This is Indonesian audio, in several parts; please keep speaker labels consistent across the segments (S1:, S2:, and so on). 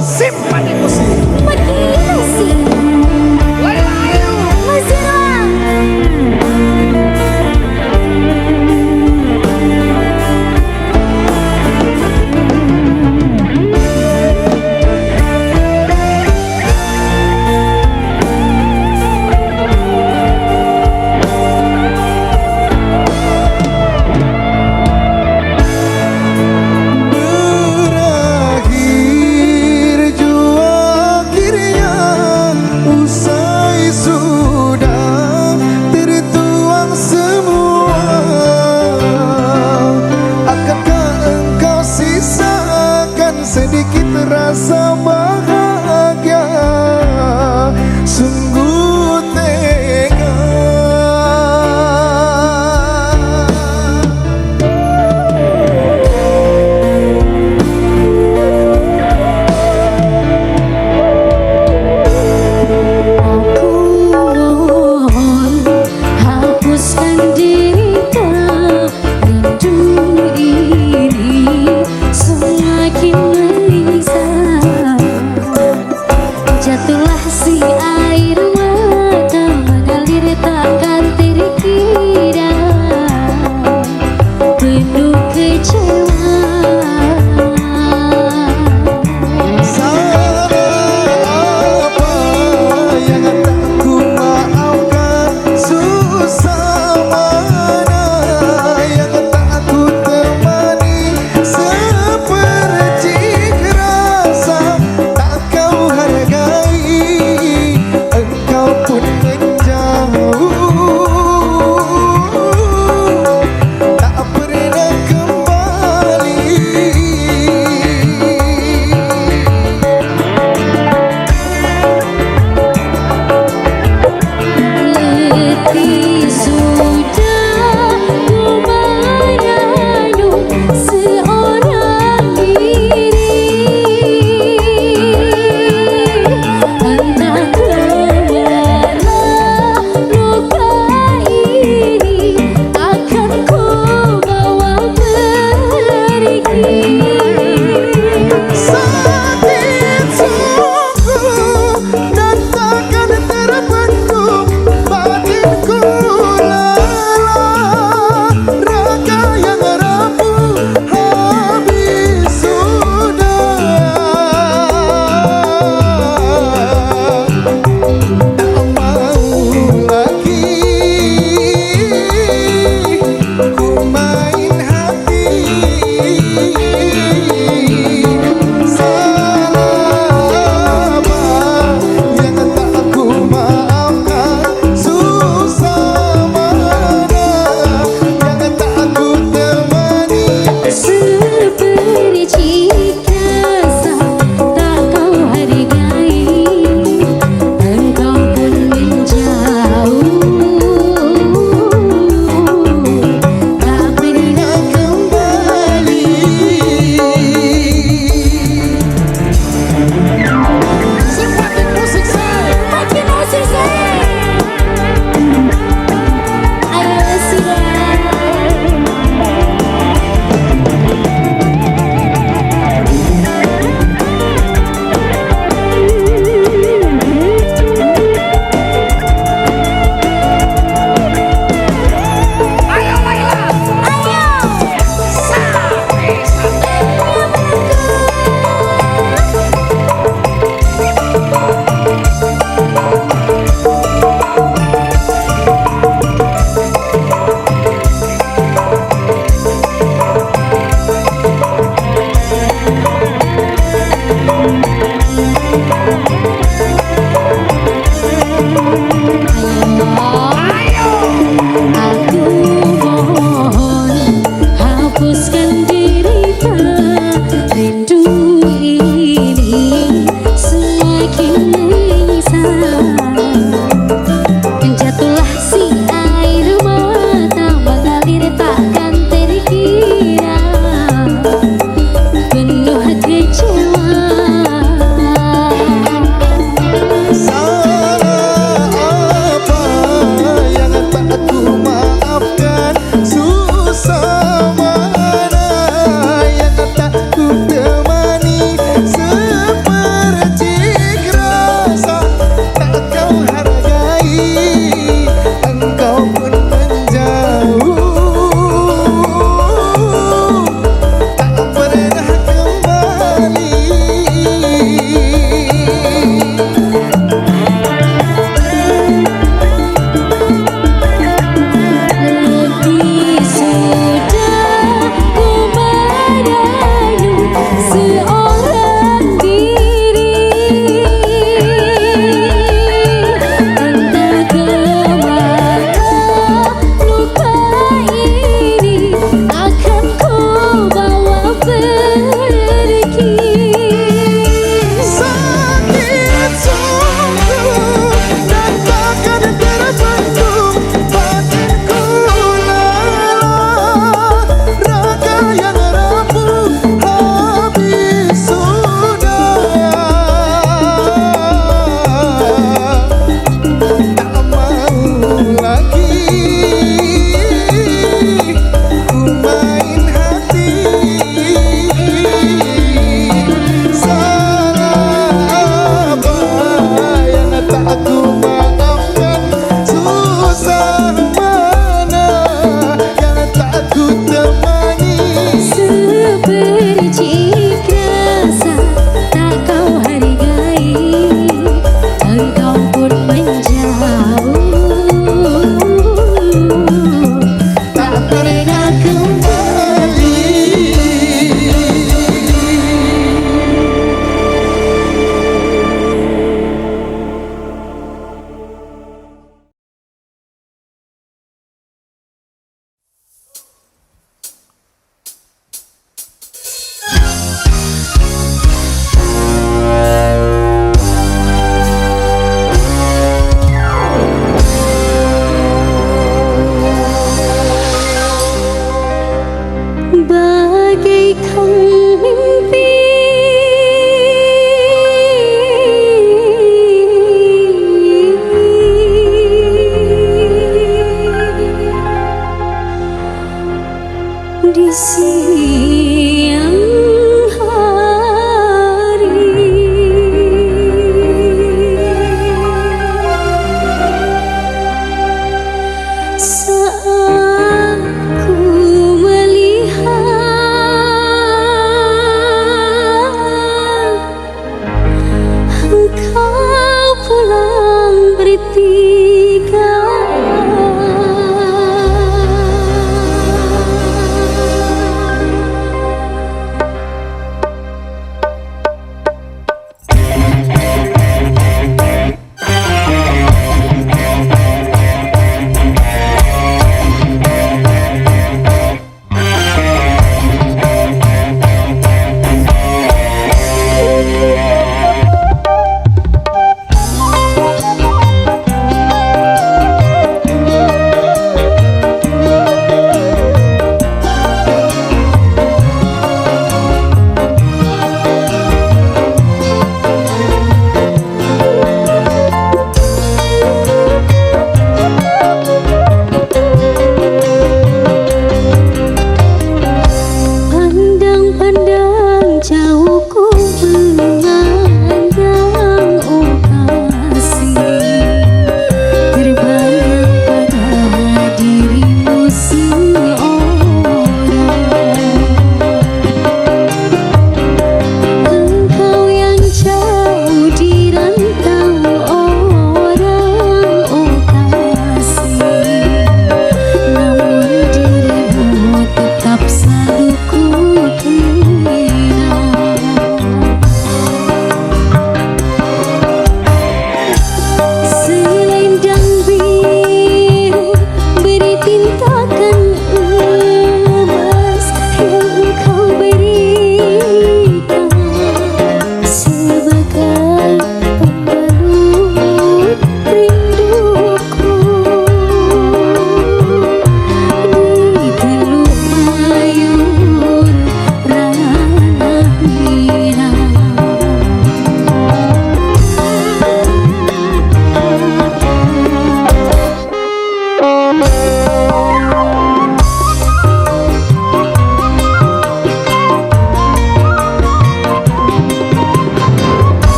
S1: simpan emosi.
S2: Makin ilusi.
S1: Laila Ayu.
S2: Masih doang.
S3: Berakhir jua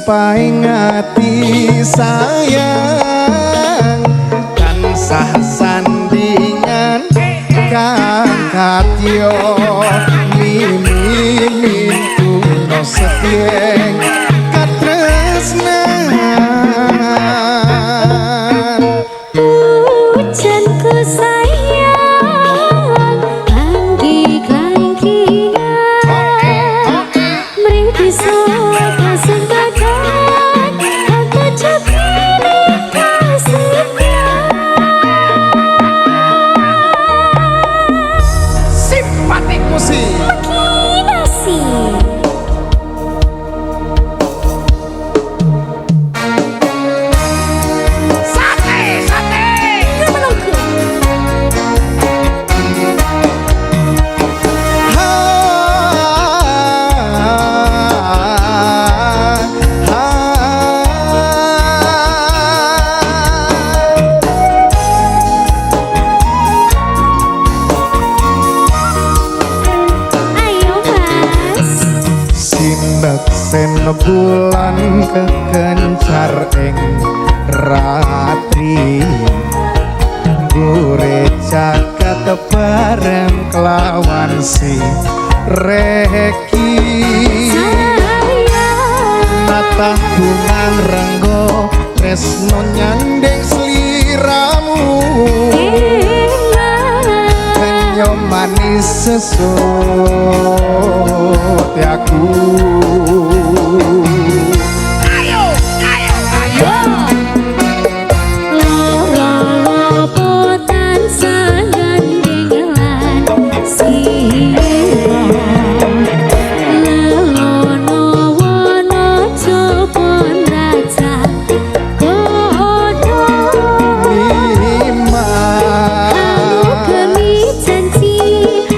S3: sumpah ngati sayang tansah sandingan kang katyo mimi tuno setyeng katresnan
S2: Hujanku sayang anggi klangkingan mriki saka sembadan aku jepine
S1: Simpatiku sih.
S2: Makinasi
S1: Sate, sate.
S2: Ngemelongku Ayo mas
S3: sinet sen bulan kekencar ing ratri gure jagat bareng kelawan si reki natah bungan renggo tresno nyandeng sliramu kenyo manis sesut aku
S1: Ayo, ayo, ayo.
S2: Lopotan sangandingan sira lelono wono jopon raja kodo
S3: lima
S2: aku gemi janji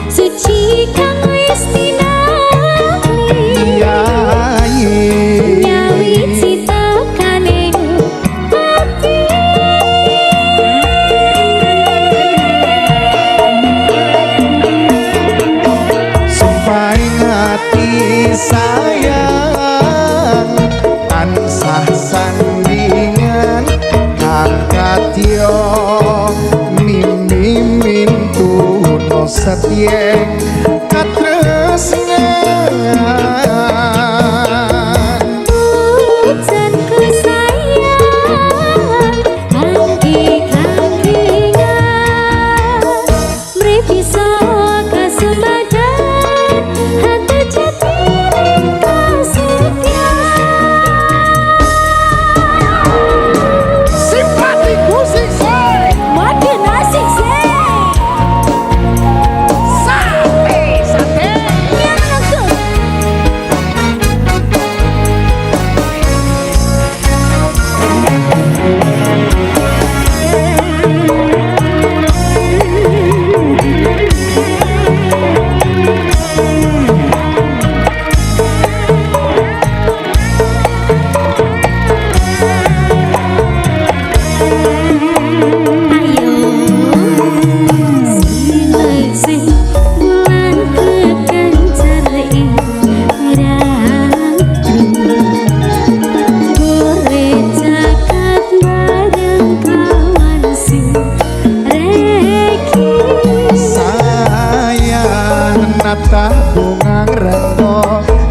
S2: suci kang wis tinali
S3: yayi
S2: nyawi cita kaning hati
S3: sumpah ngati sayang tansah sandingan angkatyo mimimin tuno setyeng katresnan
S2: Hujanku sayang anggi klangkingan mriki saka sembadan hati jatine kasetian
S1: Simpatiku sih, say.
S2: makin asik sih
S1: Sate, sate.
S2: yang aku ayo sing bulan kekencar ing ratri gore jagat bareng kawan sing reki
S3: sayang natah bungang renggo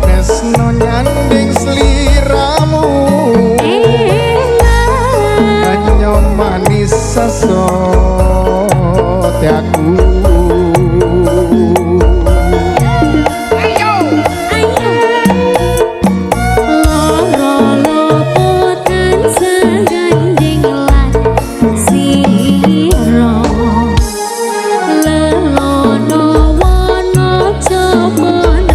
S3: tresno nyanding sliramu kanyo manis sesot aku
S1: Ayo.
S2: Lopotan seganding lan sira lelono wono jopon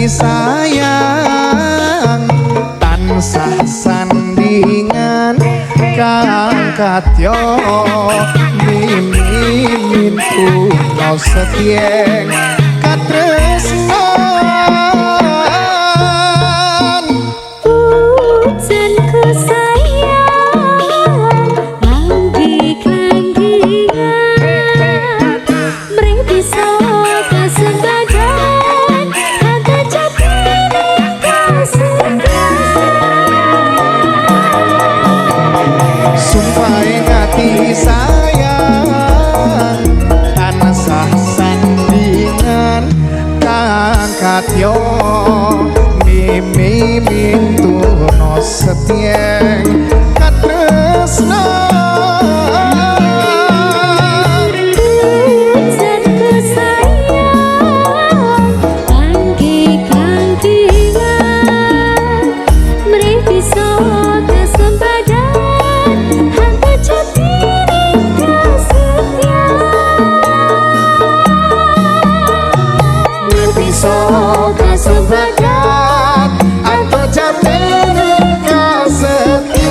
S3: sayang tansah sandingan kang katyo mimin puno setyeng katresnan
S2: Pujanku sayang langgi-langgingan mring bisa kasembadan ada jatine kasengan
S3: sumpah ngati sayang tansah sandingan kang katyo mimin puno setyeng katresnan
S2: Pujanku sayang langgi-langgingan mring bisa kasembadan ada jatine kasengan
S3: bisa kasebadan atau jatene kasetyan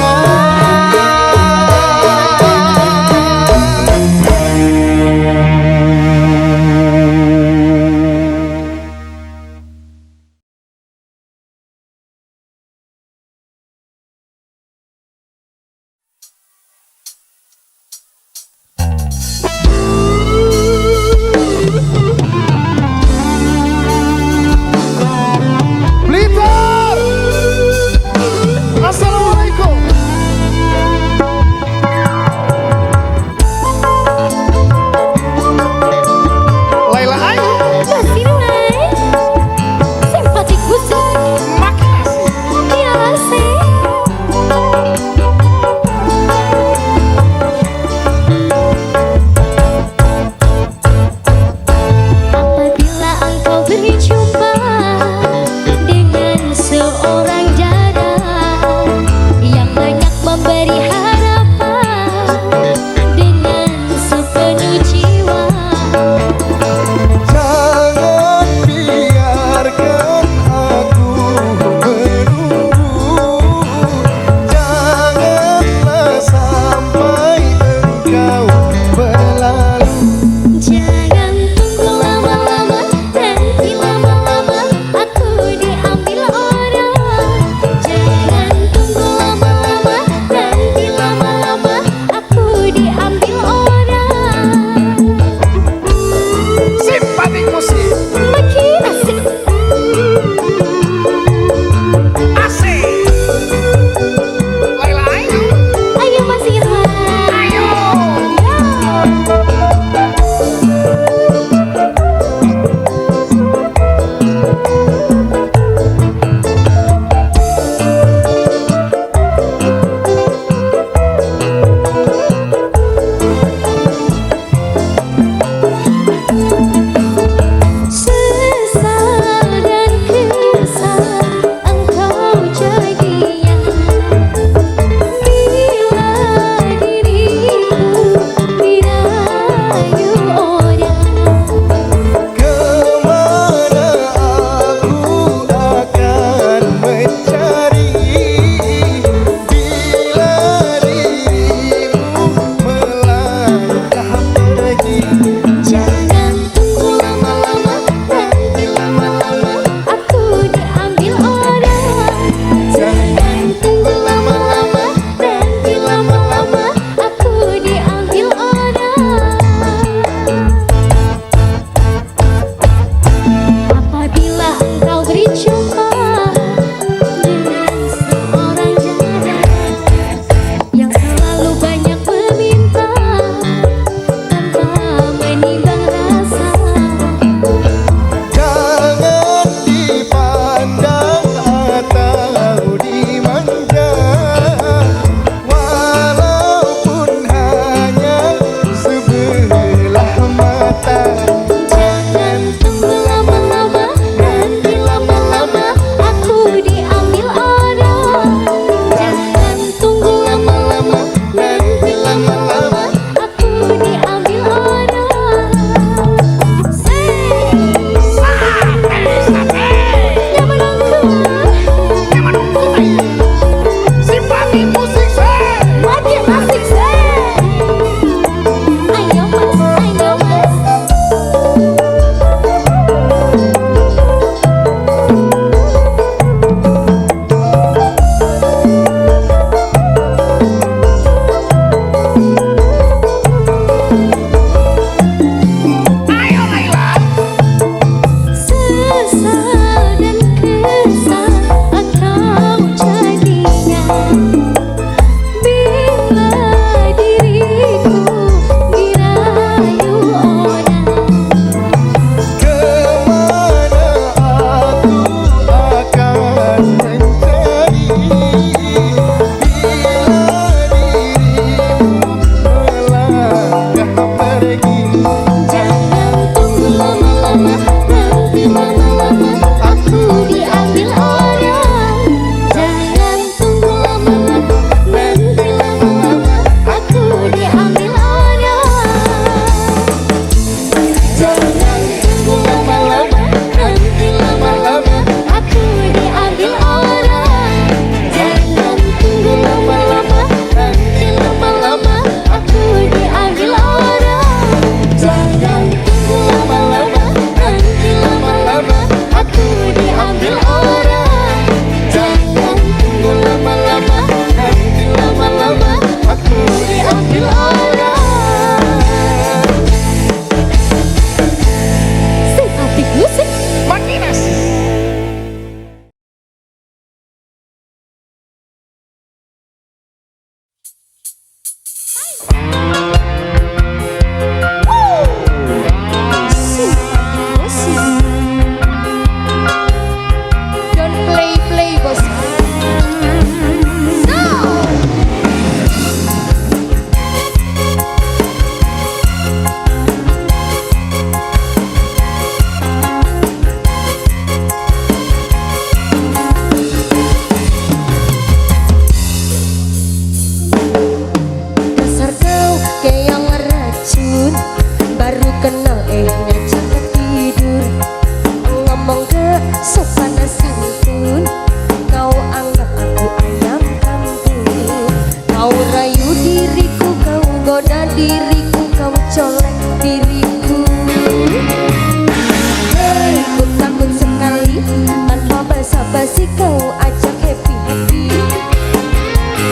S2: kau ajak happy-happy.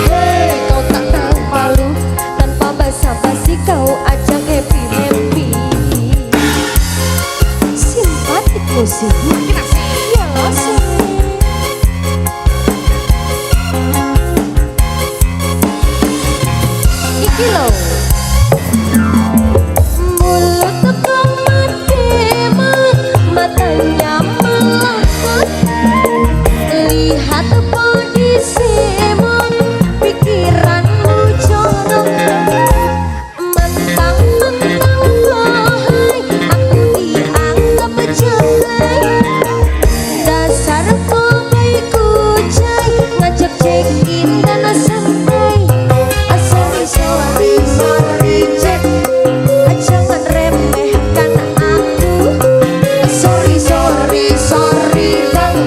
S2: Hei, kau tak tahu malu, tanpa basa-basi kau ajak happy-happy. Simpatik musik,
S1: Makin asik.
S2: ya asik. Iki loh. Mulut kau madema, matanya melekut. Lihat kondisimu, pikiranmu jorok. Mentang-mentang wahai, aku dianggap jelek. Dasar kau baik kucai, ngajak check-in dan santai. Sorry, Jack, jangan remehkan aku. Sorry, bang,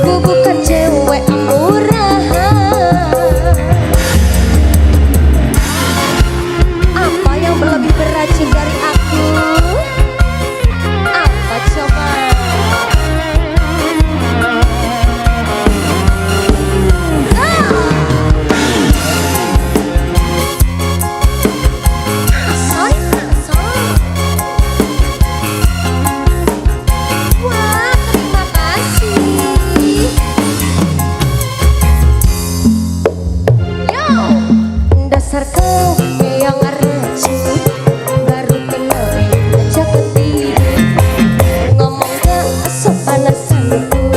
S2: ku bukan cewek murahan. Apa yang lebih beracun dari aku? Apa coba? Wah, terima kasih. Yo, dasar kau yang racun, baru kenal ngajak tidur. Ngomong gak sopan santun,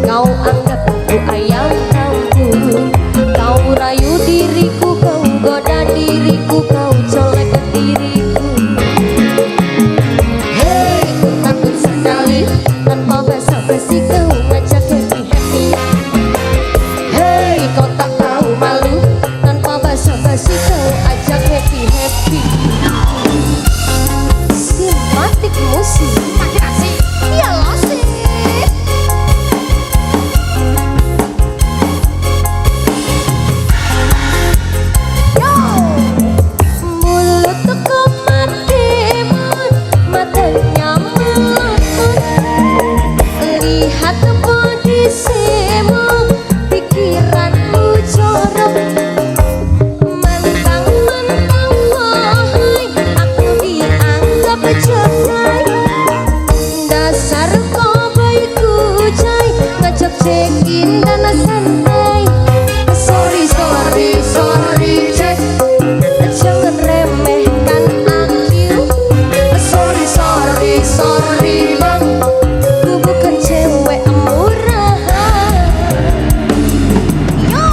S2: kau anggap aku ayam kampung. Kau rayu diriku, kau goda diriku, kau colek diriku. Hei, ku takut sekali, tanpa basa-basi kau ngajak happy-happy. Hei, kau tak tahu malu, tanpa basa-basi kau ajak happy-happy. Simpatik musik,
S1: Makin asik.
S2: ya asik. Yo, mulut kau madema, matanya melekut. Lihat kondisimu, pikiranmu jorok. Mentang-mentang wahai, aku dianggap jelek. Dasar kau baik kucai, ngajak check-in dan santai. Sorry, Jack, jangan remehkan aku. Sorry, bang, ku bukan cewek murahan. Yo.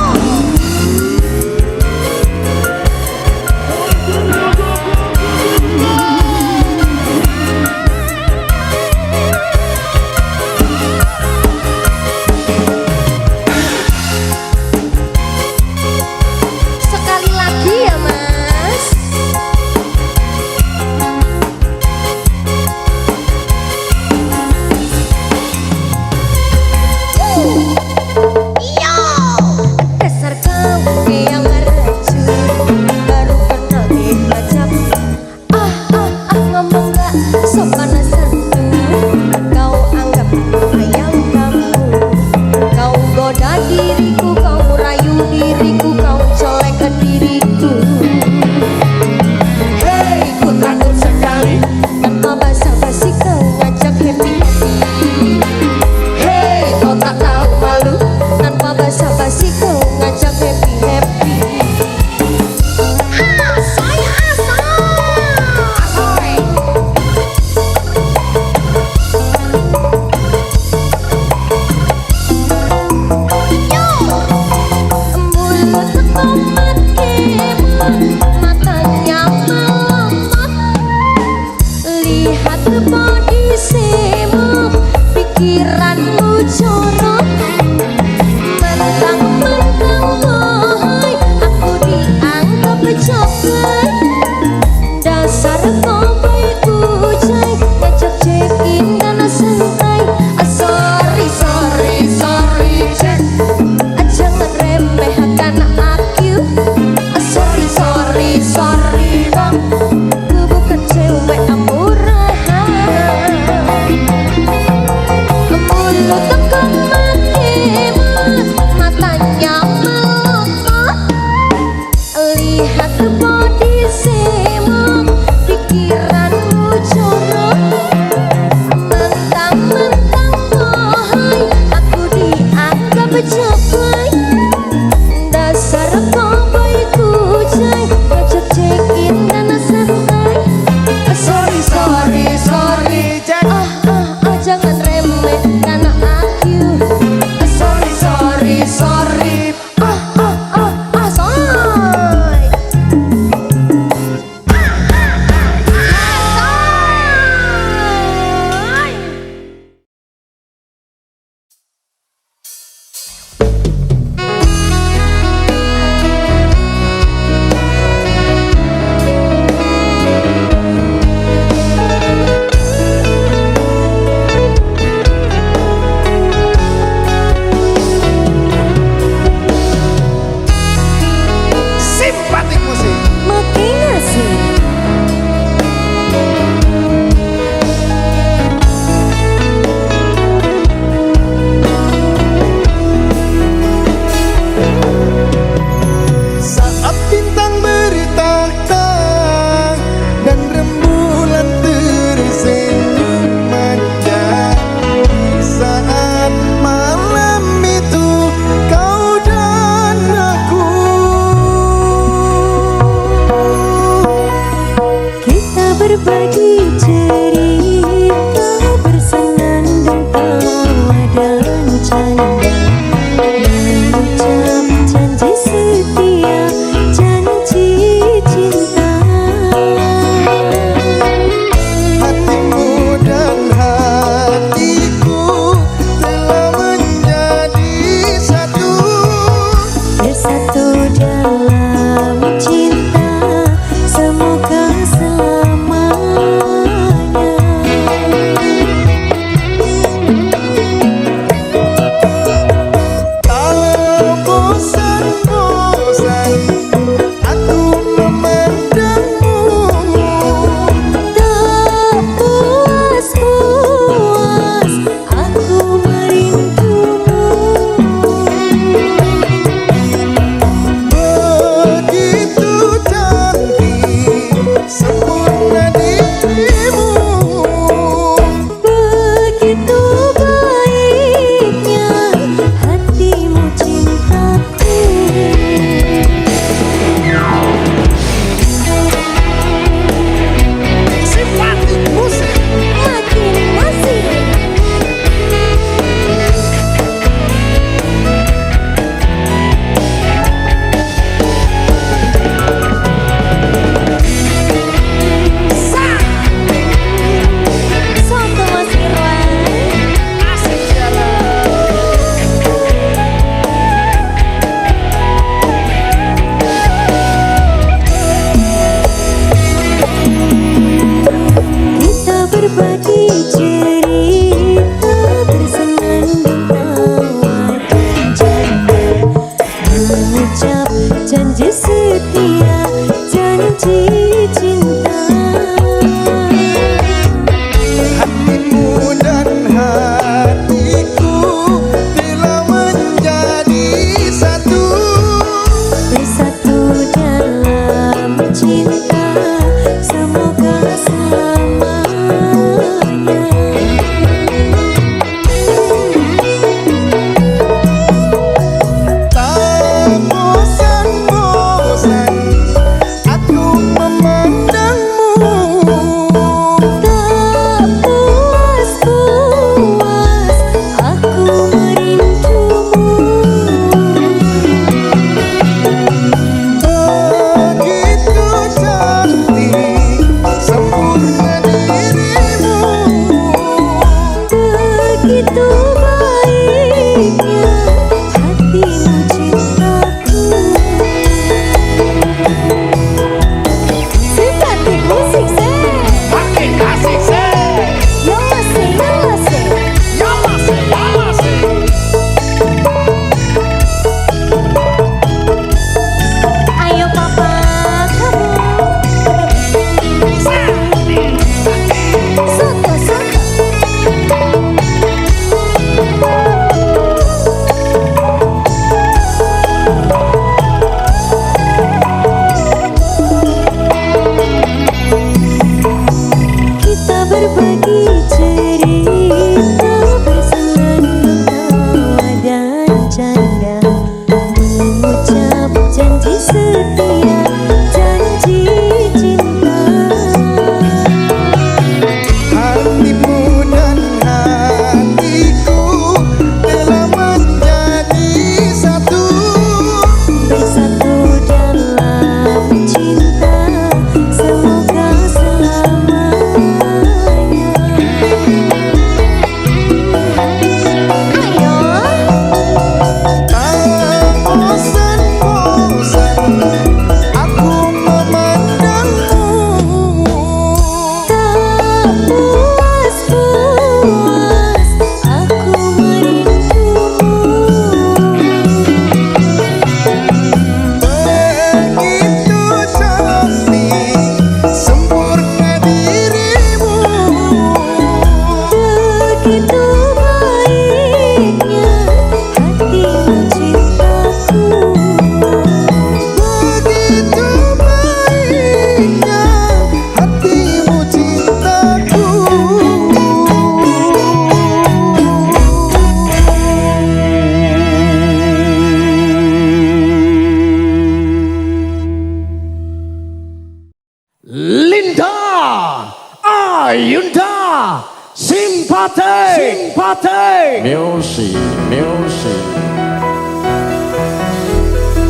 S1: Simpati.
S4: Music, music.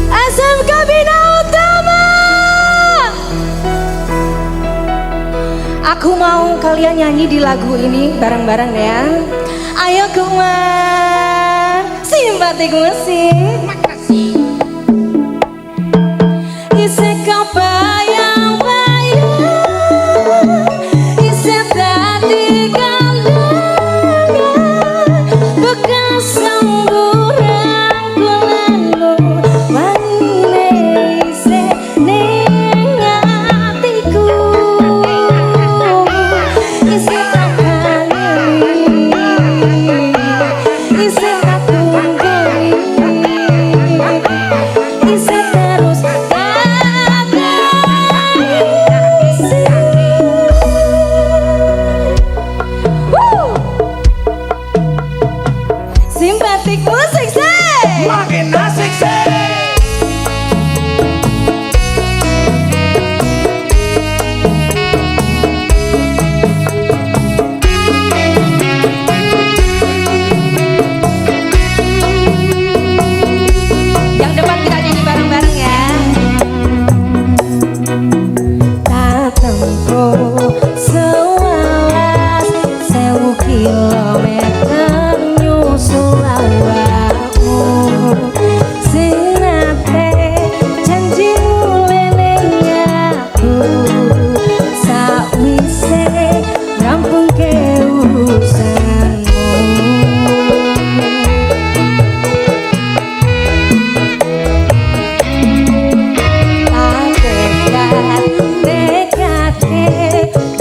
S2: SMK Bina Utama. Aku mau kalian nyanyi di lagu ini bareng-bareng ya. Ayo kumar, simpati musik.
S1: Makasih.
S2: Isek kau bayang-bayang, isek tadi kalangan, bekas semburan kulanu, wanine isek ning atiku, isek kapani, isek katunggali, isek terus simpatik musik sih.
S1: Makin asik sih.
S2: Yang depan kita nyanyi bareng-bareng ya. Tak tempuh sewelas 1000 kilometer nyusul awakmu, sing nate janjimu leneng aku, sakwise rampungke urusanmu.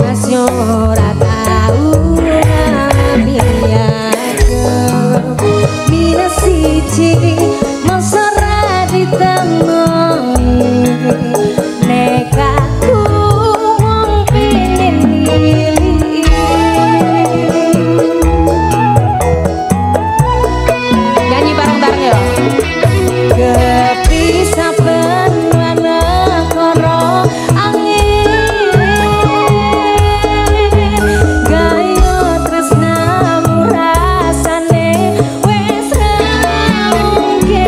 S2: Masih ora tau ngabiyaku, minus siji masa ra ditemoni, nekatku wong pengen milih. Nyanyi bareng-bareng ya. Kepisah penwana koro angin, gaya tresnamu rasane wes ra mungkin.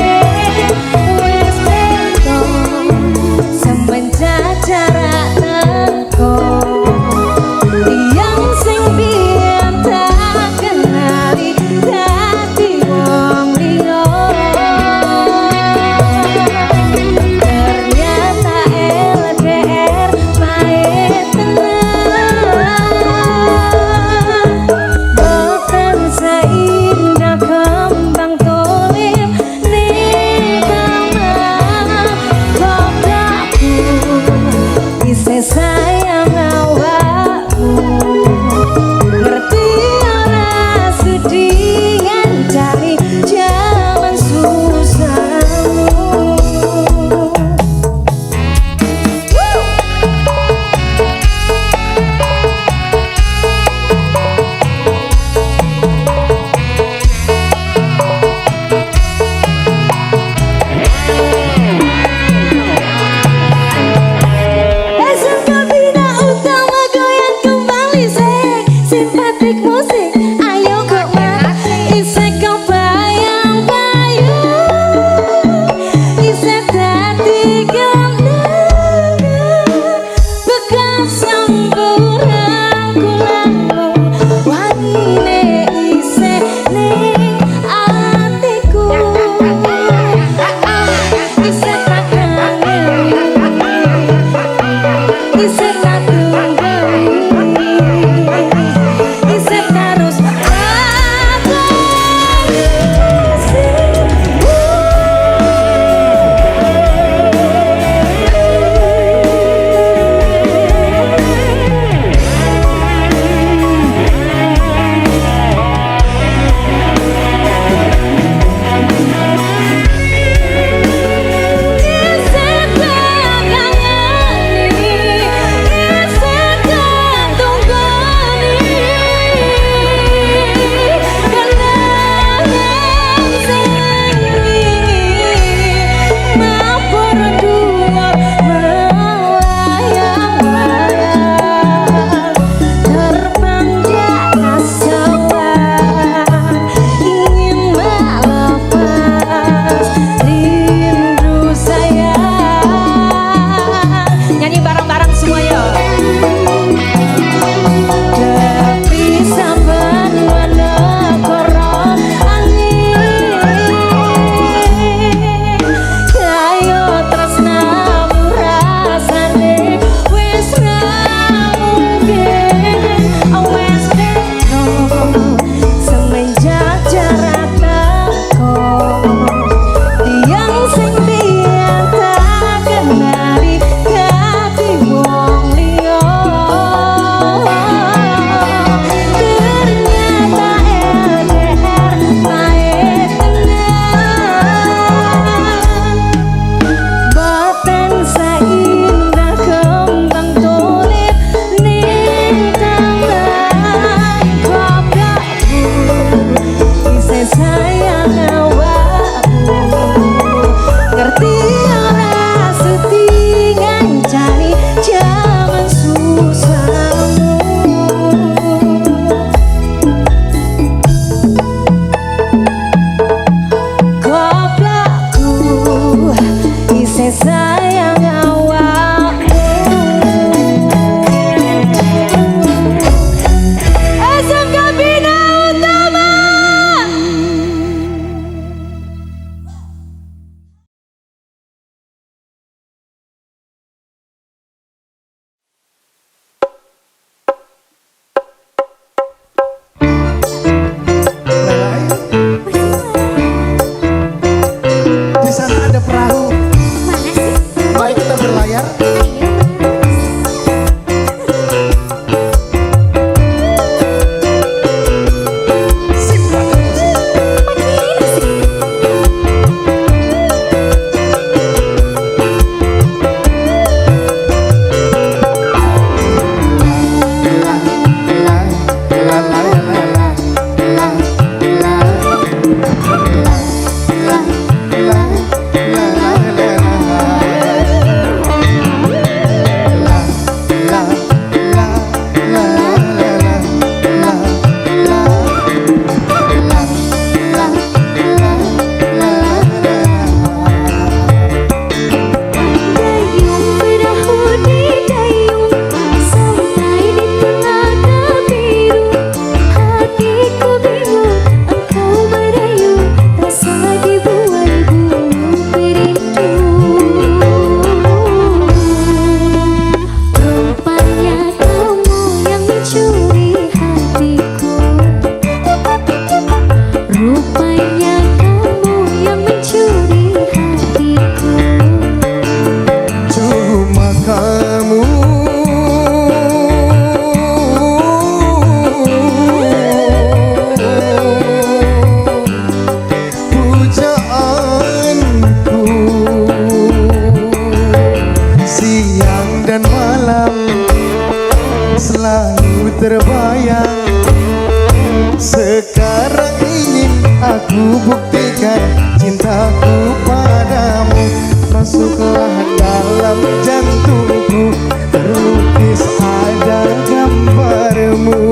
S3: cintaku padamu masuklah dalam jantungku, terlukis ada gambarmu.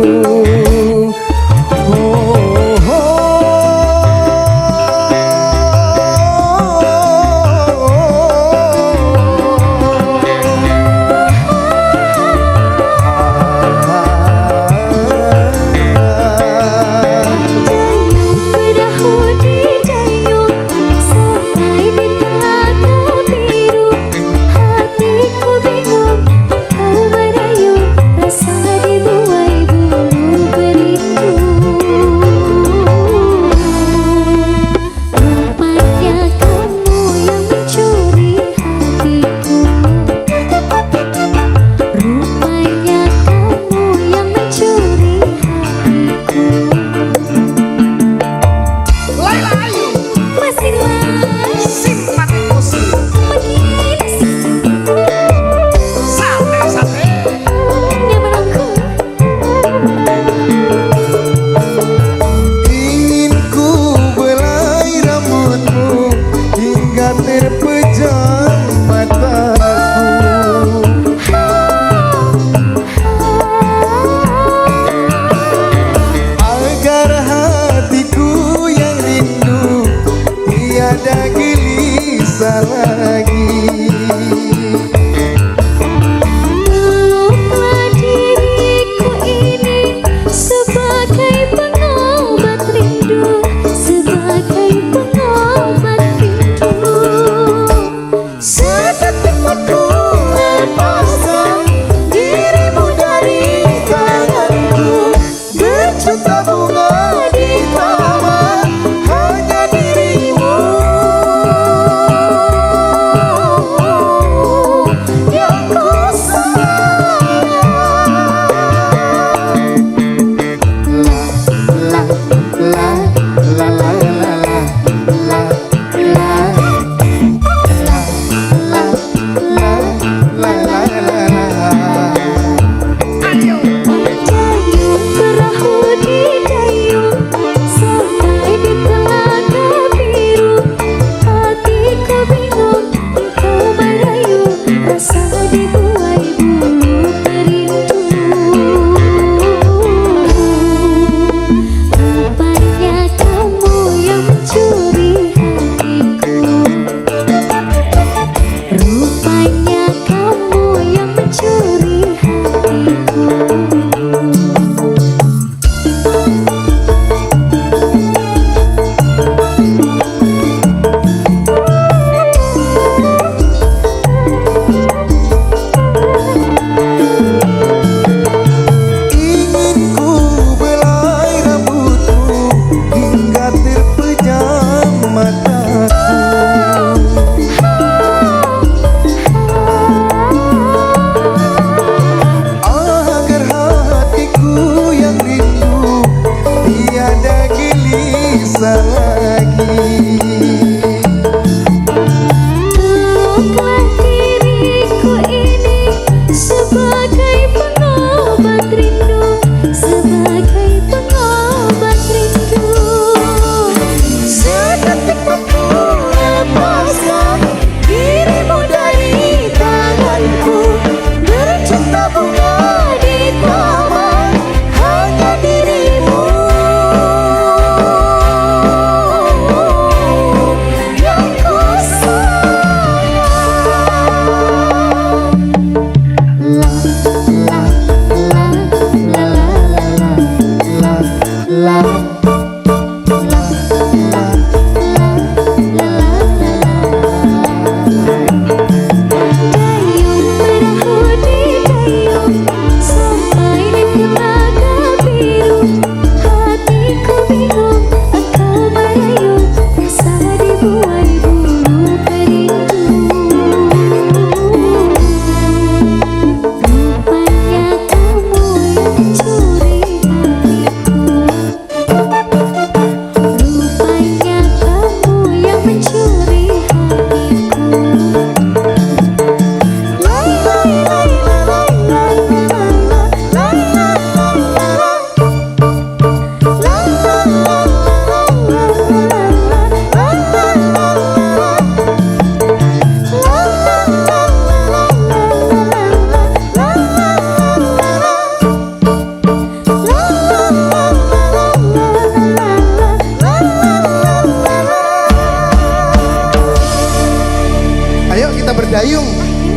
S3: kita berdayung.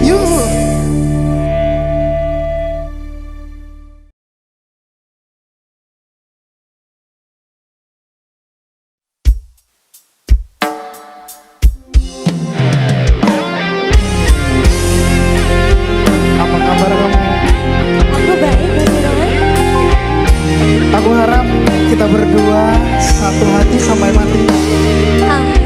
S3: Yuk. Apa kabar kamu?
S2: Aku baik, Mas Roy.
S3: Aku harap kita berdua satu hati sampai mati.
S2: Amin.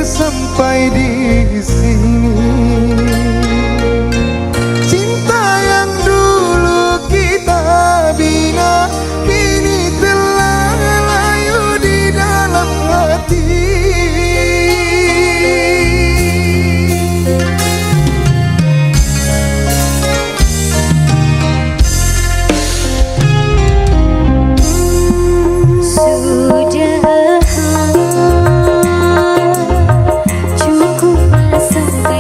S3: sampai di sini. Cinta yang dulu kita bina kini telah layu di dalam hati.
S2: Sudahlah, cukuplah sampai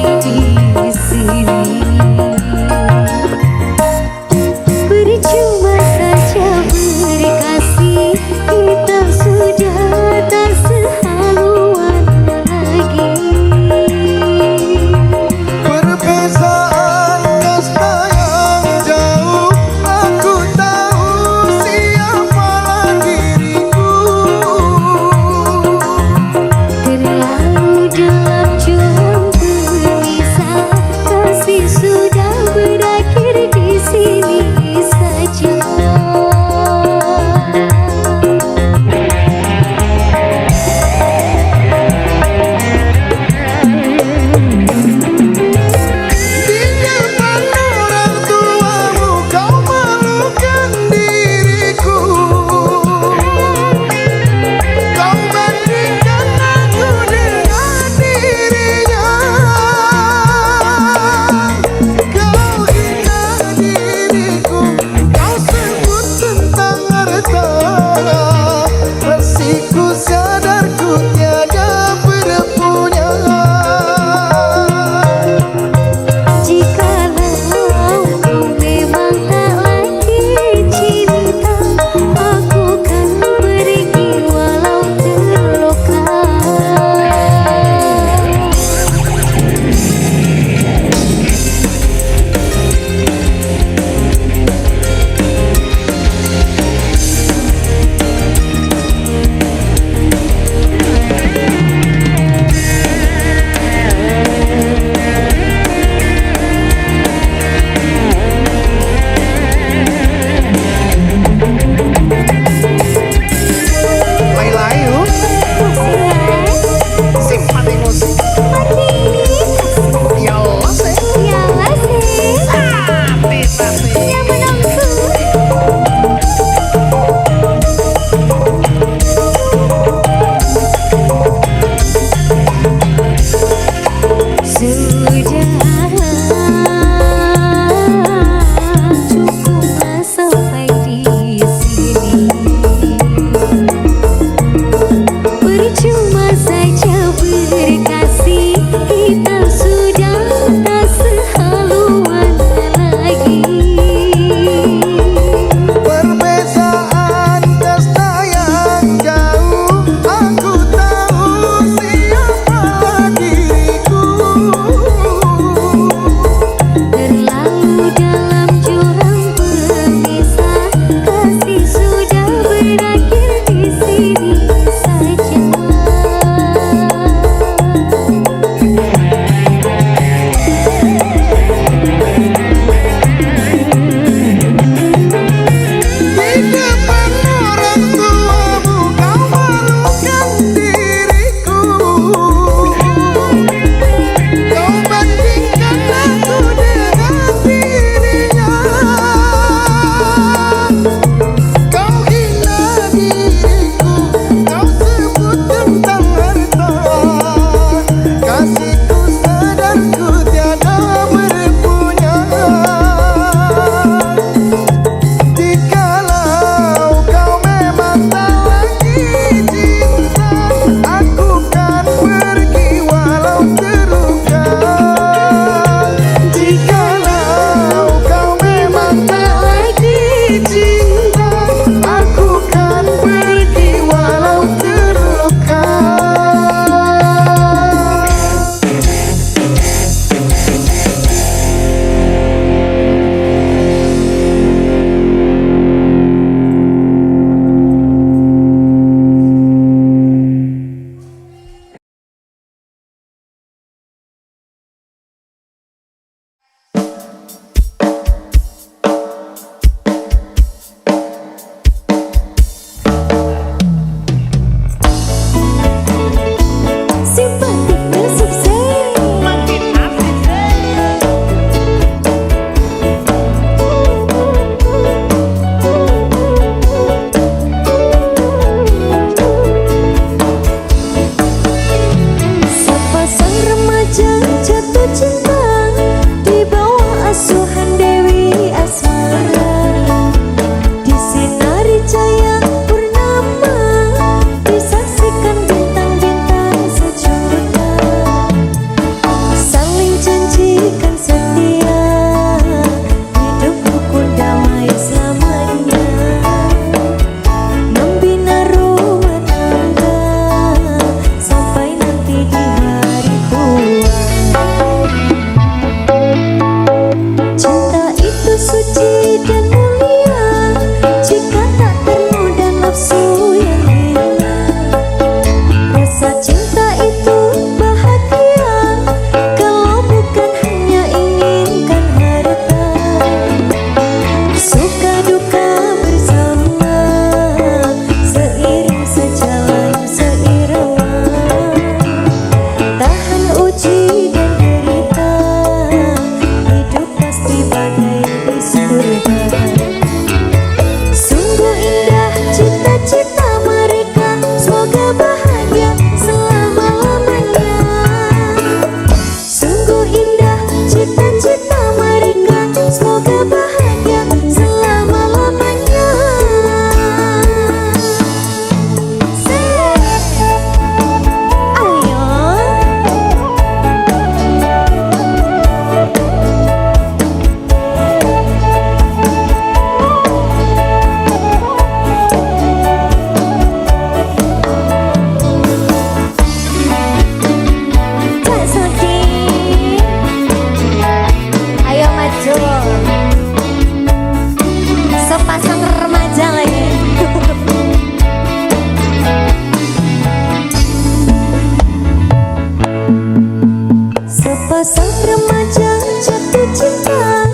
S2: Sepasang remaja jatuh cinta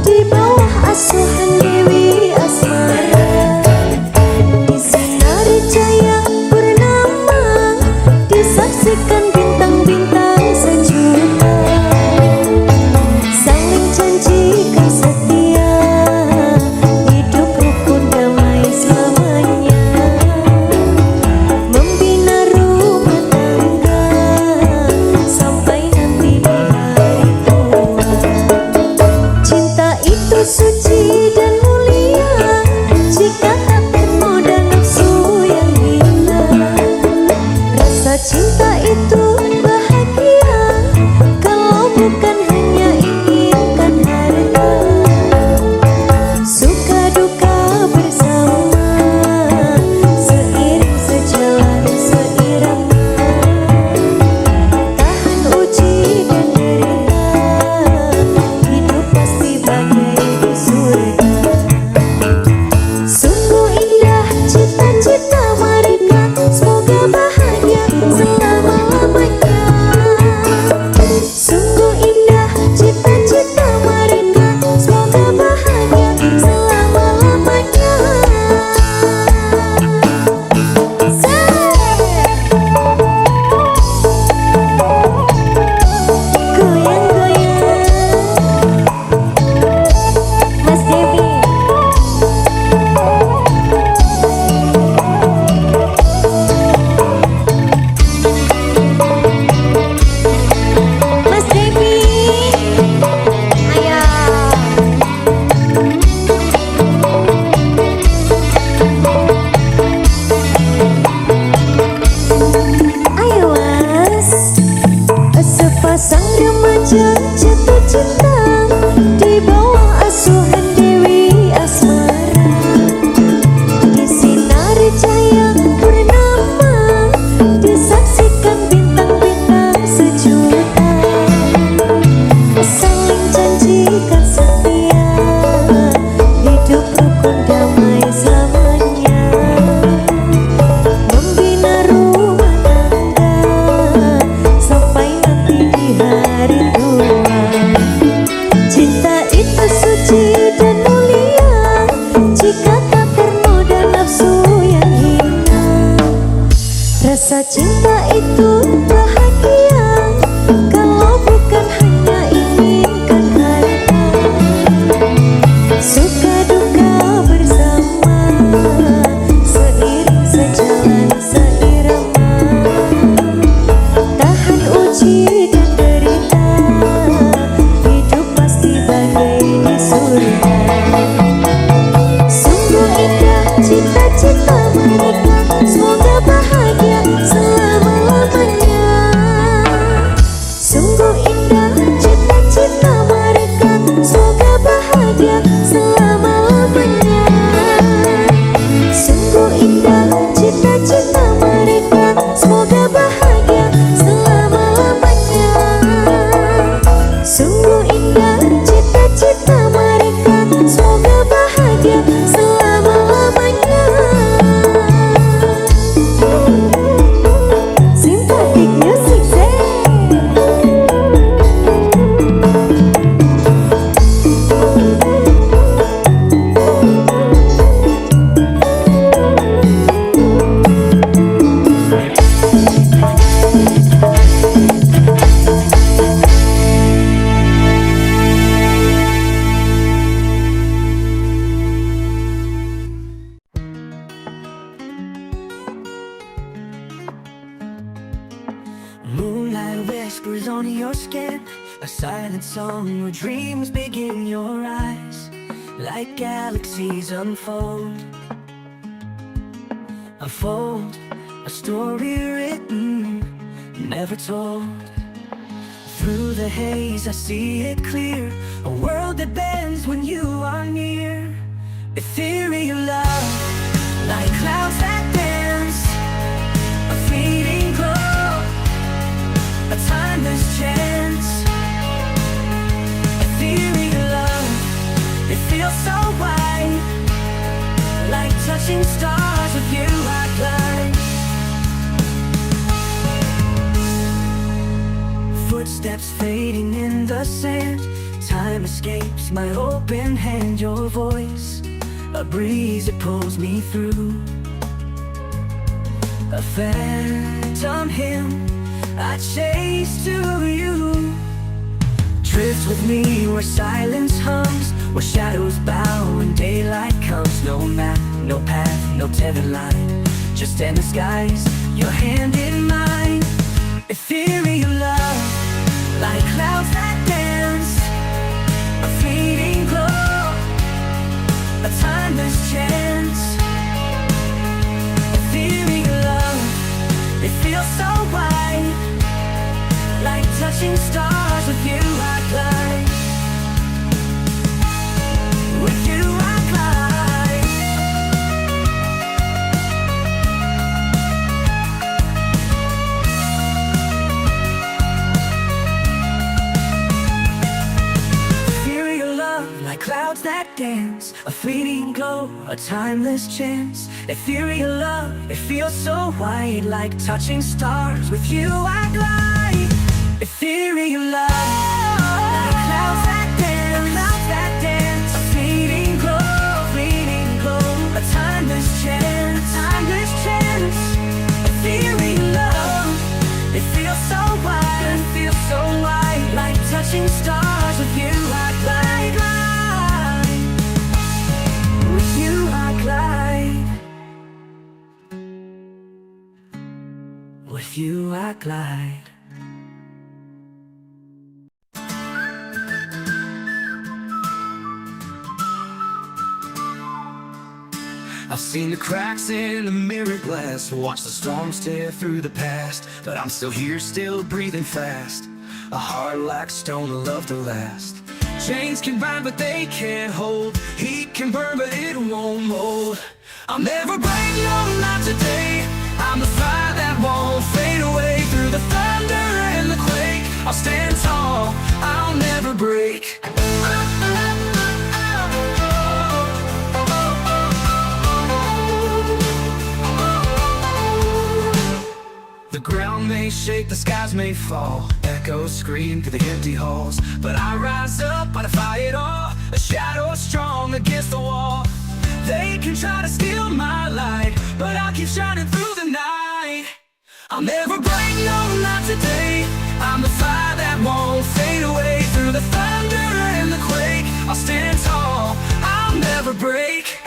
S2: di bawah asuhan Dewi Asmara. Di sinari cahaya purnama disaksikan bintang-bintang sejuta, saling janjikan setia, hidup rukun damai selamanya, membina rumah tangga sampai nanti di hari tua. Cinta itu suci dan mulia jika tak ternoda nafsu yang hina. Rasa cinta itu bahagia kalau bukan hanya inginkan harta. Suka duka bersama, seiring sejalan seirama, tahan uji dan derita, hidup pasti bagai di surga. Sungguh indah cita-cita mereka, semoga bahagia selama-lamanya. Sungguh indah cita-cita mereka, semoga bahagia selama-lamanya. Goyang-goyang Mas Devi. Mas Devi, ayo. Ayo Mas. Sepasang remaja jatuh cinta di bawah asuhan Dewi Asmara. Di sinari cahaya purnama disaksikan bintang-bintang sejuta, saling janjikan setia, hidup rukun damai selamanya, membina rumah tangga sampai nanti di hari tua. Cinta itu suci dan mulia jika tak ternoda nafsu yang hina. Rasa cinta itu bahagia kalau bukan hanya inginkan harta. Suka duka bersama, seiring sejalan seirama, tahan uji dan derita, hidup pasti bagai di surga. Sungguh indah cita-cita mereka, semoga bahagia selama-lamanya. Sungguh indah cita-cita mereka, semoga bahagia selama-lamanya. Sungguh indah cita-cita mereka, semoga bahagia selama-lamanya. Sungguh indah cita-cita mereka, semoga bahagia selama-lamanya. Simpatik music say.
S5: Moonlight whispers on your skin, a silent song where dreams begin. Your eyes, like galaxies unfold, unfold a story written, never told. Through the haze I see it clear, a world that bends when you are near. Ethereal love, like clouds that dance, a fleeting glow, a timeless chance. Ethereal love, it feels so wide, like touching stars with you I climb. Footsteps footsteps fading in the sand. Time escapes my open hand. Your voice, a breeze that pulls me through. A phantom hymn I chase to you. Drift with me where silence hums, where shadows bow when daylight comes. No map, no path, no tethered line, just endless skies, your hand in mine. Ethereal love, like clouds that dance, a fleeting glow, a timeless chance. Ethereal love, it feels so wide, like touching stars. With you I glide, with you I glide. Ethereal love, like clouds that dance, a fleeting glow, a timeless chance. Ethereal love, it feels so wide, like touching stars. With you I glide. Ethereal love, like clouds that dance, a fleeting glow, a timeless chance, timeless chance. Ethereal love, it feels so wide, like touching stars. With you I glide, glide. With you I glide, with you I glide. I've seen the cracks in the mirror glass, watched the storms tear through the past, but I'm still here, still breathing fast. A heart like stone, a love to last. Chains can bind but they can't hold, heat can burn but it won't mold. I'll never break, no not today. I'm the fire that won't fade away. Through the thunder and the quake, I'll stand tall, I'll never break. The ground may shake, the skies may fall, echoes scream through the empty halls, but I rise up, I defy it all. A shadow strong against the wall. They can try to steal my light, but I'll keep shining through the night. I'll never break, no not today. I'm the fire that won't fade away. Through the thunder and the quake, I'll stand tall, I'll never break.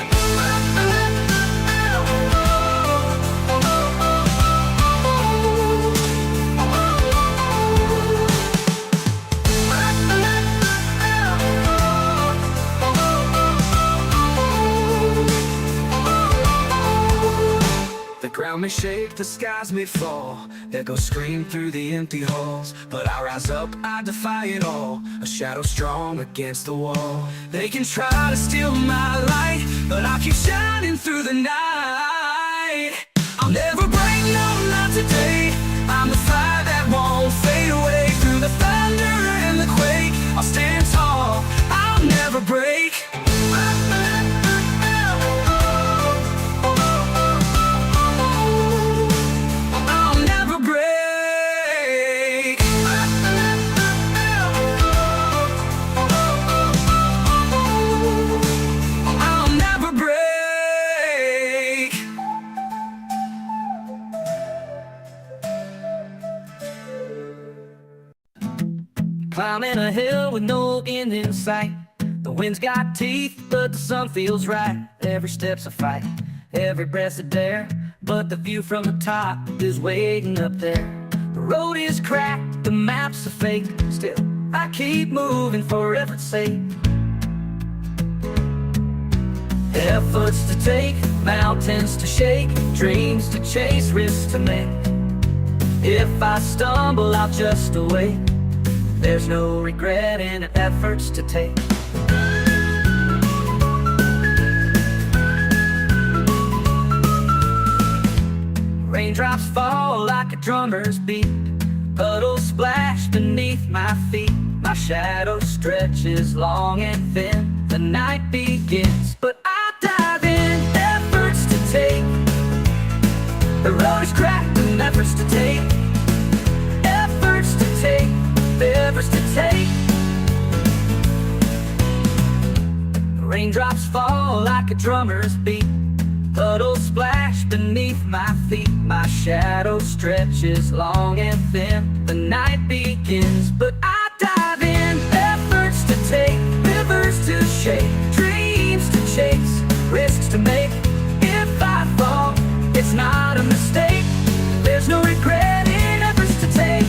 S5: The ground may shake, the skies may fall, echoes scream through the empty halls, but I rise up, I defy it all. A shadow strong against the wall. They can try to steal my light, but I'll keep shining through the night. I'll never break, no not today. I'm the fire that won't fade away. Through the thunder and the quake, I'll stand tall, I'll never break. Climbing a hill with no end in sight. The wind's got teeth, but the sun feels right. Every step's a fight, every breath's a dare, but the view from the top is waiting up there. The road is cracked, the map's a fake, still I keep moving for effort's sake. Efforts to take, mountains to shake, dreams to chase, risks to make. If I stumble, I'll just await. There's no regret in efforts to take. Raindrops fall like a drummer's beat, puddles splash beneath my feet. My shadow stretches long and thin. The night begins, but I dive in. Efforts to take, the road is cracked and efforts to take. Efforts to take, Raindrops fall like a drummer's beat. Puddles splash beneath my feet. My shadow stretches long and thin. The night begins, but I dive in. Efforts to take, rivers to shake, dreams to chase, risks to make. If I fall, it's not a mistake. There's no regret in efforts to take.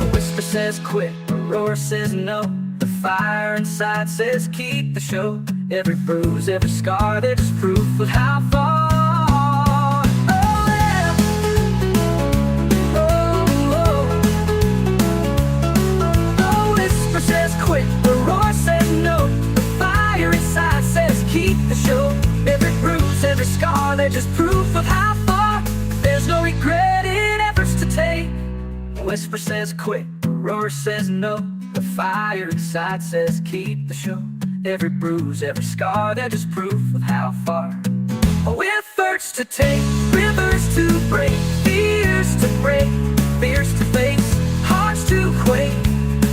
S5: A whisper says quit, a roar says no. The fire inside says keep the show. Every bruise, every scar, they're just proof of how far. Oh yeah. Oh, oh. The whisper says quit, the roar says no. The fire inside says keep the show. Every bruise, every scar, they're just proof of how far. There's no regret in efforts to take. The whisper says quit, the roar says no. The fire inside says keep the show. Every bruise, every scar, they're just proof of how far. Oh, efforts to take, rivers to break, fears to break, fears to face, hearts to quake,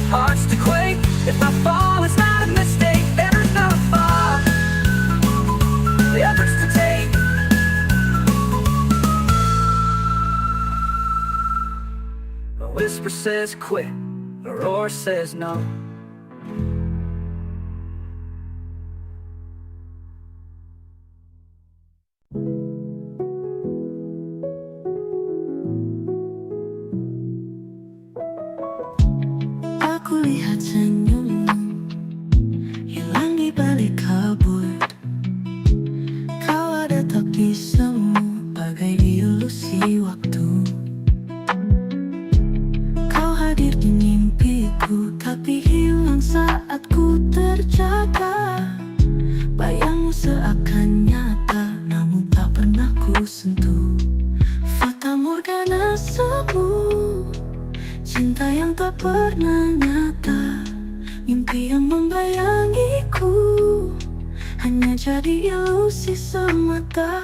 S5: hearts to quake. If I fall, it's not a mistake. There's no fall. The efforts to take. A whisper says quit, a roar says no.
S6: Aku lihat senyummu hilang di balik kabut. Kau ada tapi semu bagai ilusi waktu. Kau hadir di mimpiku tapi hilang saat ku terjaga. Bayangmu seakan nyata namun tak pernah ku sentuh. Fata Morgana semu, cinta yang tak pernah nyata, mimpi yang membayangiku, hanya jadi ilusi semata.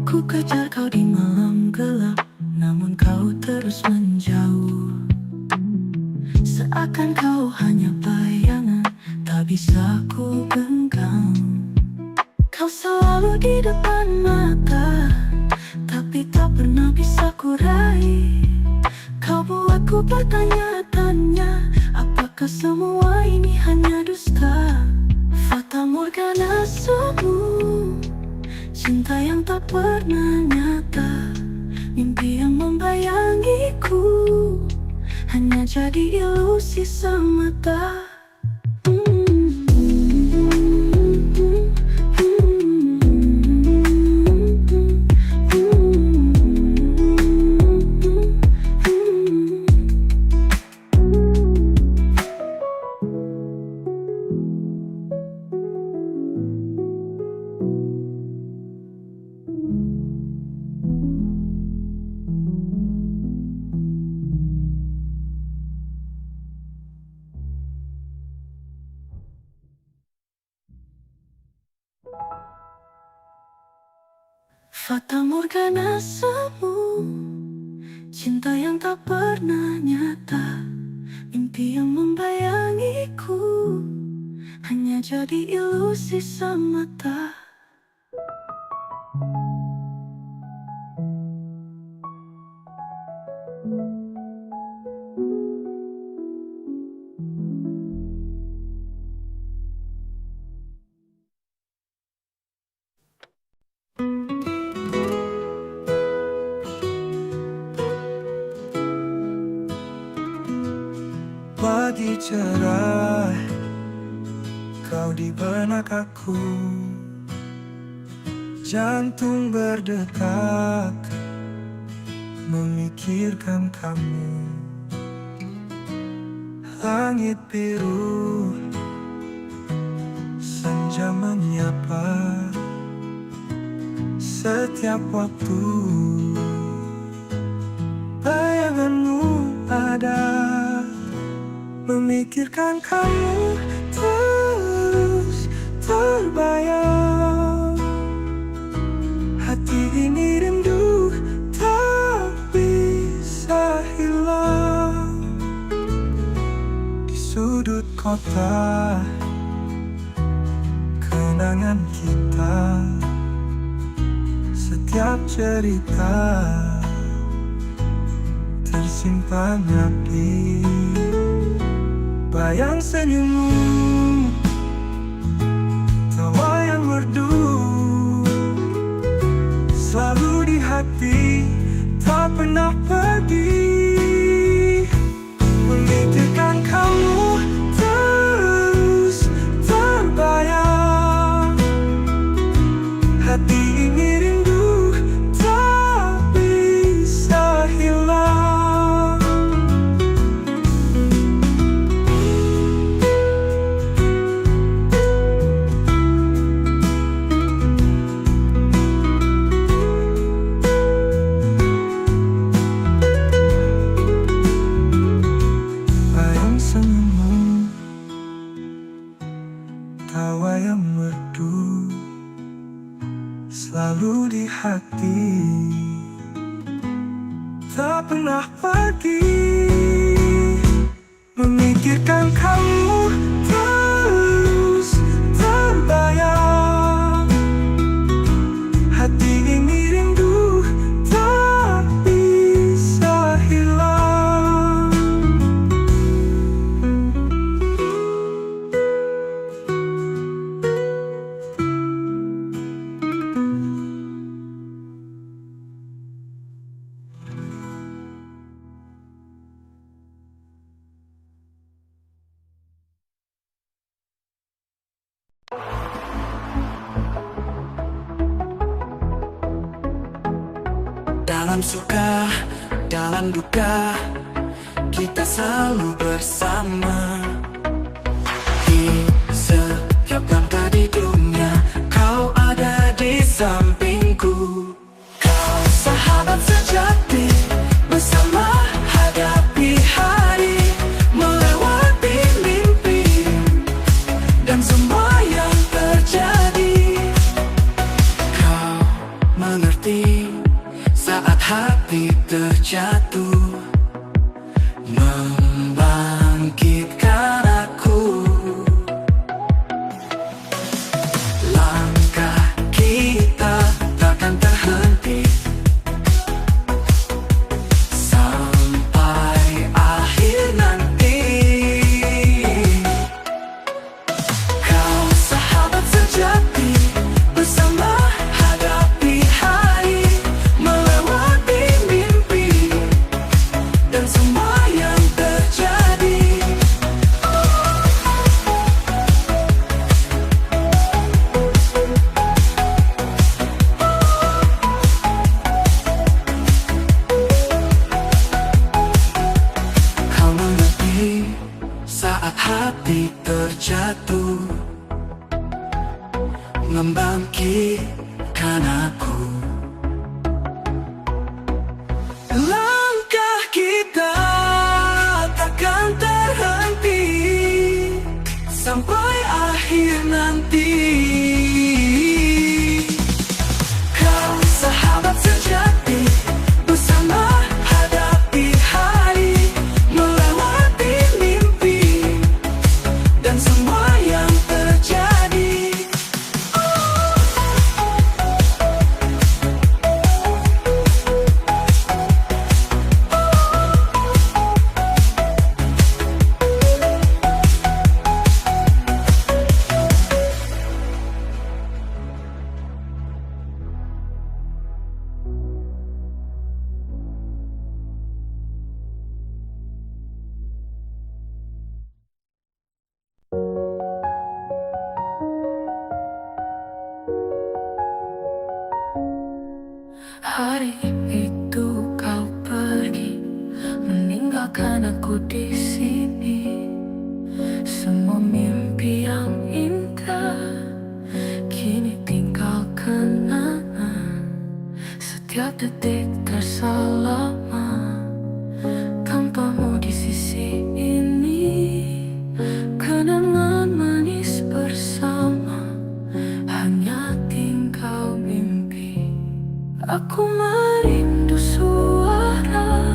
S6: Ku kejar kau di malam gelap, namun kau terus menjauh. Seakan kau hanya bayangan, tak bisa ku genggam. Kau selalu di depan mata, tapi tak pernah bisa ku raih. Kau buatku bertanya-tanya, apakah semua ini hanya dusta? Fata Morgana semu, cinta yang tak pernah nyata, mimpi yang membayangiku, hanya jadi ilusi semata. Fata Morgana semu, cinta yang tak pernah nyata, mimpi yang membayangiku, hanya jadi ilusi semata.
S7: Pagi cerah, kau di benak aku. Jantung berdetak, memikirkan kamu. Langit biru, senja menyapa. Setiap waktu, bayanganmu ada. Memikirkan kamu terus terbayang. Hati ini rindu tak bisa hilang. Di sudut kota kenangan kita, setiap cerita tersimpan rapi. Bayang senyummu, tawa yang merdu, selalu di hati, tak pernah pergi. Memikirkan kamu terus terbayang. Hati ini rindu tak bisa hilang. Bayang senyummu, tawa yang merdu, selalu di hati, tak pernah pergi. Memikirkan kamu terus terbayang. Hati ini rindu tak bisa hilang.
S5: Dalam suka, dalam duka, kita selalu bersama. Di setiap langkah di dunia, kau ada di sampingku. Kau sahabat sejati, bersama hadapi hari, melewati mimpi, dan semua yang terjadi. Kau mengerti saat hati terjatuh, membangkitkan aku. Langkah kita takkan terhenti sampai akhir nanti. Kau sahabat sejati, bersama hadapi hari, melewati mimpi, dan semua yang terjadi. Kau mengerti saat hati terjatuh, membangkitkan aku. Langkah kita takkan terhenti sampai akhir nanti. Kau sahabat sejati, bersama hadapi hari, melewati mimpi, dan semua yang terjadi.
S6: Hari itu kau pergi, meninggalkan aku di sini. Semua mimpi yang indah kini tinggal kenangan. Setiap detik terasa lama tanpamu di sisi ini. Aku merindu suara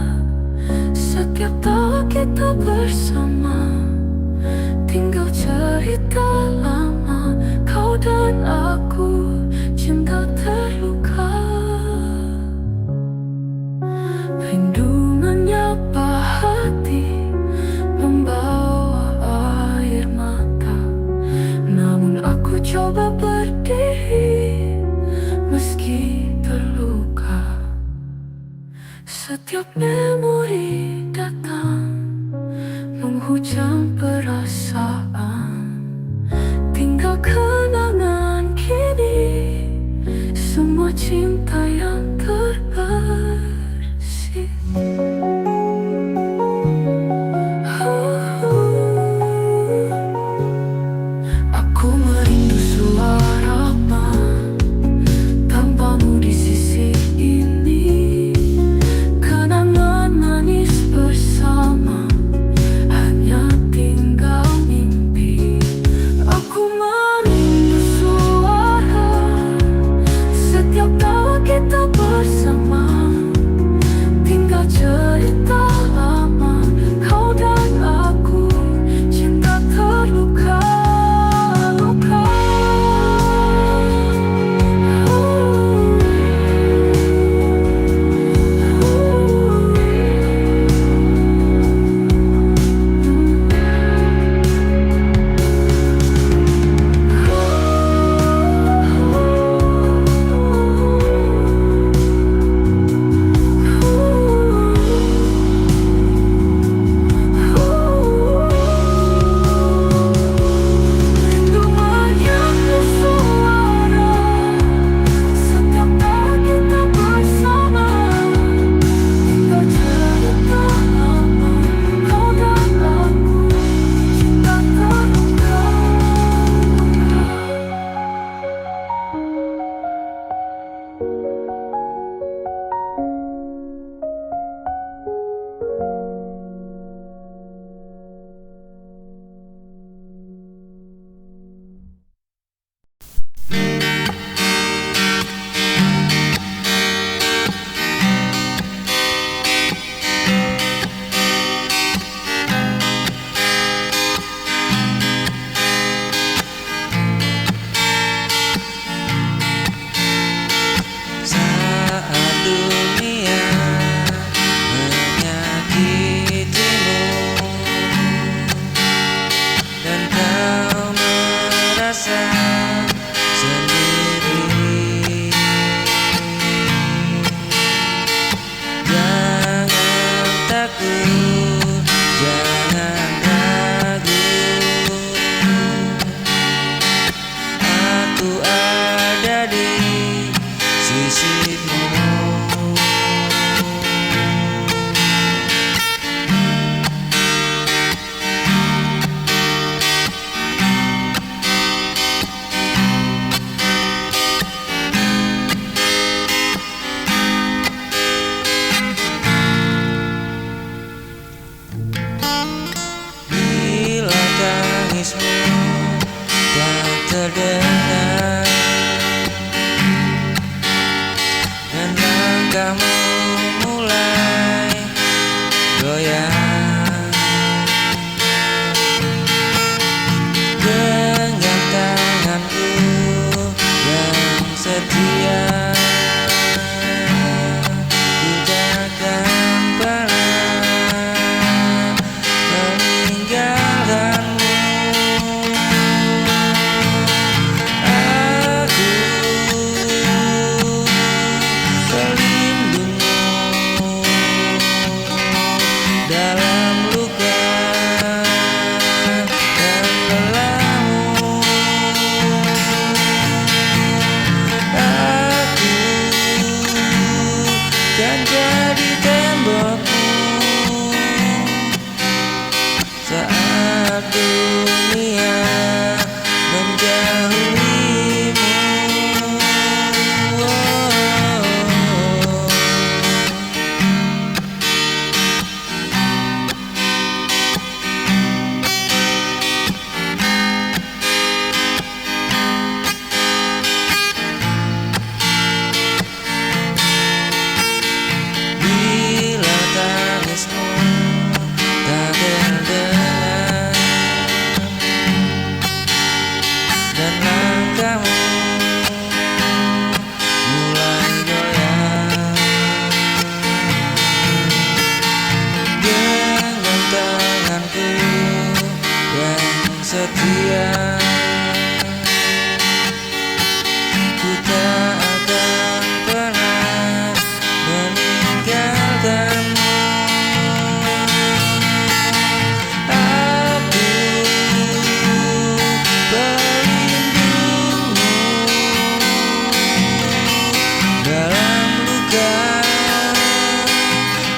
S6: setiap tawa kita bersama. Tinggal cerita lama, kau dan aku, cinta terluka. Rindu menyapa hati, membawa air mata. Namun aku coba berdiri meski terluka. Setiap memori datang menghujam perasaan. Tinggal kenangan kini, semua cinta yang terbersih. Aku merindu suaramu tanpamu di sisi ini. Kenangan manis bersama, hanya tinggal mimpi. Aku merindu suara setiap tawa kita bersama. Tinggal cerita lama, kau dan aku, cinta terluka.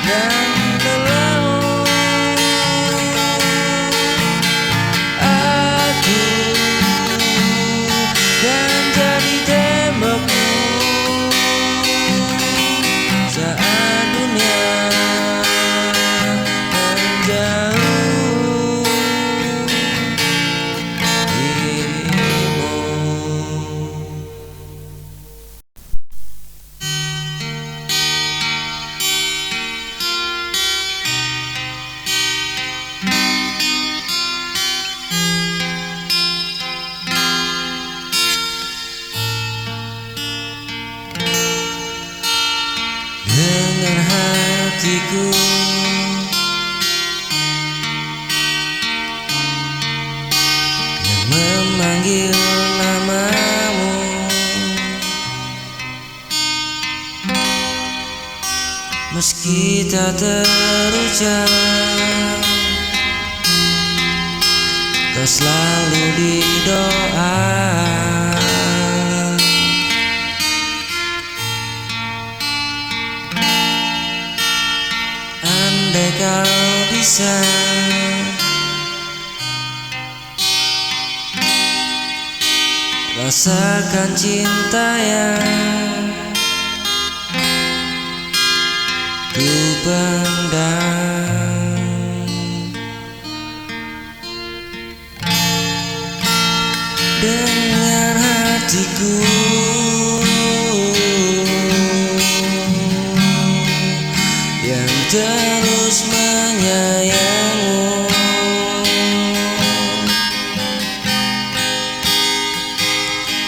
S8: dan lelah. Aku kan jadi tembokmu saat dunia menjauh dirimu. Dengan hatiku yang memanggil namamu, meski tak terucap, kau selalu di doa. Andai kau bisa rasakan cinta yang ku pendam, dengan hatiku yang terus menyayangmu.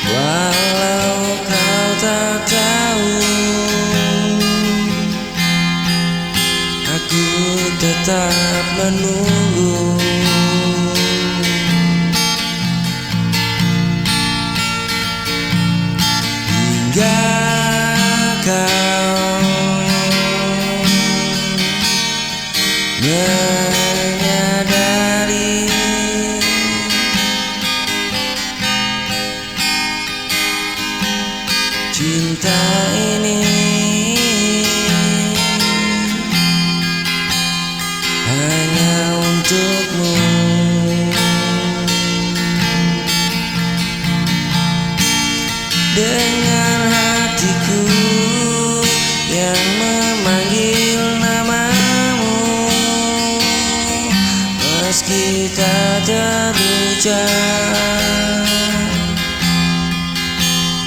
S8: Walau kau tak tahu, aku tetap menunggu. Hingga kau menyadari cinta ini hanya untukmu. Dengan hatiku yang memanggil namamu, meski tak terucap,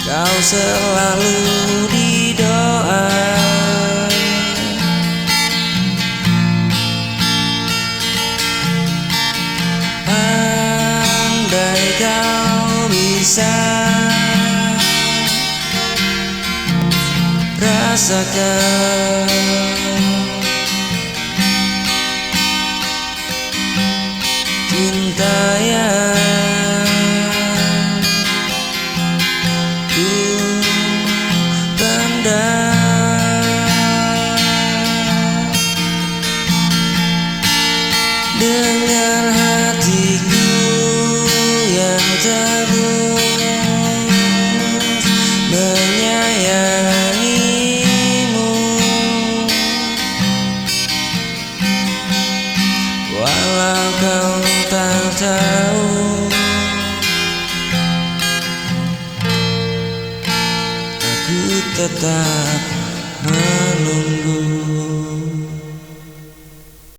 S8: kau selalu di doa. Andai kau bisa rasakan cinta yang ku pendam, dengan hatiku yang terus menyayangimu. Walau kau tak tahu, aku tetap menunggu.